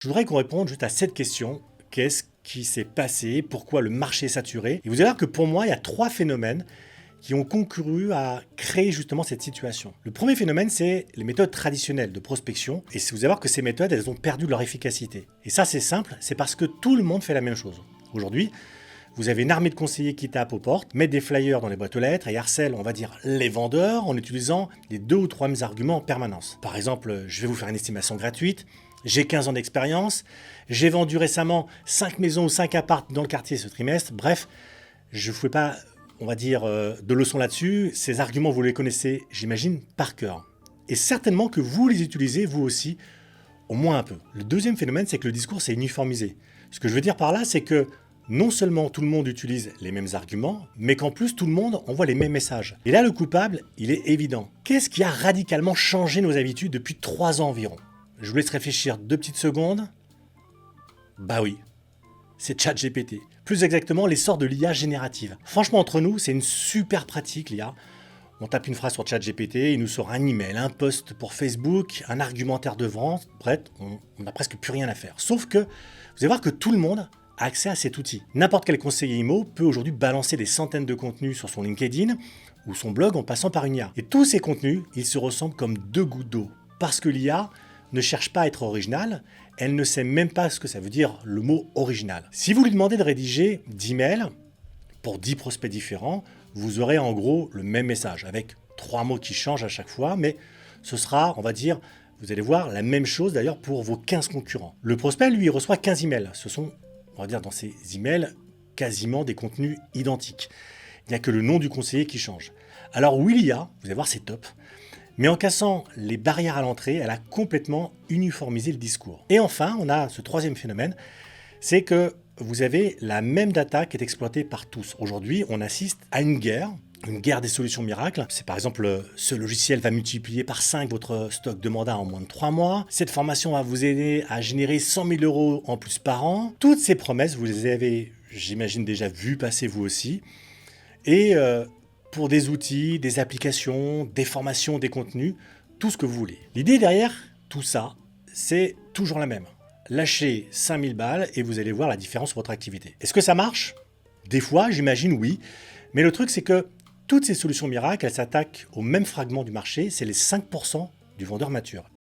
Je voudrais qu'on réponde juste à cette question. Qu'est-ce qui s'est passé? Pourquoi le marché est saturé? Et vous allez voir que pour moi, il y a trois phénomènes qui ont concouru à créer justement cette situation. Le premier phénomène, c'est les méthodes traditionnelles de prospection. Et vous allez voir que ces méthodes, elles ont perdu leur efficacité. Et ça, c'est simple, c'est parce que tout le monde fait la même chose. Aujourd'hui, vous avez une armée de conseillers qui tapent aux portes, mettent des flyers dans les boîtes aux lettres et harcèlent, on va dire, les vendeurs en utilisant les 2 ou 3 mêmes arguments en permanence. Par exemple, je vais vous faire une estimation gratuite, j'ai 15 ans d'expérience, j'ai vendu récemment 5 maisons ou 5 apparts dans le quartier ce trimestre. Bref, je ne vous fais pas, on va dire, de leçons là-dessus. Ces arguments, vous les connaissez, j'imagine, par cœur. Et certainement que vous les utilisez, vous aussi, au moins un peu. Le deuxième phénomène, c'est que le discours s'est uniformisé. Ce que je veux dire par là, c'est que non seulement tout le monde utilise les mêmes arguments, mais qu'en plus tout le monde envoie les mêmes messages. Et là, le coupable, il est évident. Qu'est-ce qui a radicalement changé nos habitudes depuis 3 ans environ? Je vous laisse réfléchir 2 petites secondes. Bah oui, c'est ChatGPT. Plus exactement, l'essor de l'IA générative. Franchement, entre nous, c'est une super pratique, l'IA. On tape une phrase sur ChatGPT, il nous sort un email, un post pour Facebook, un argumentaire de vente. Bref, on n'a presque plus rien à faire. Sauf que, vous allez voir que tout le monde a accès à cet outil. N'importe quel conseiller IMO peut aujourd'hui balancer des centaines de contenus sur son LinkedIn ou son blog en passant par une IA. Et tous ces contenus, ils se ressemblent comme 2 gouttes d'eau. Parce que l'IA ne cherche pas à être originale, elle ne sait même pas ce que ça veut dire le mot original. Si vous lui demandez de rédiger 10 mails pour 10 prospects différents, vous aurez en gros le même message, avec 3 mots qui changent à chaque fois, mais ce sera, on va dire, vous allez voir, la même chose d'ailleurs pour vos 15 concurrents. Le prospect, lui, il reçoit 15 emails. Ce sont, on va dire, dans ces emails, quasiment des contenus identiques. Il n'y a que le nom du conseiller qui change. Alors oui, l'IA, vous allez voir, c'est top. Mais en cassant les barrières à l'entrée, elle a complètement uniformisé le discours. Et enfin, on a ce troisième phénomène, c'est que vous avez la même data qui est exploitée par tous. Aujourd'hui, on assiste à une guerre des solutions miracles. C'est par exemple, ce logiciel va multiplier par 5 votre stock de mandat en moins de 3 mois. Cette formation va vous aider à générer 100 000 euros en plus par an. Toutes ces promesses, vous les avez, j'imagine, déjà vues passer vous aussi. Et pour des outils, des applications, des formations, des contenus, tout ce que vous voulez. L'idée derrière tout ça, c'est toujours la même. Lâchez 5000 balles et vous allez voir la différence sur votre activité. Est-ce que ça marche? Des fois, j'imagine oui. Mais le truc, c'est que toutes ces solutions miracles, elles s'attaquent au même fragment du marché, c'est les 5% du vendeur mature.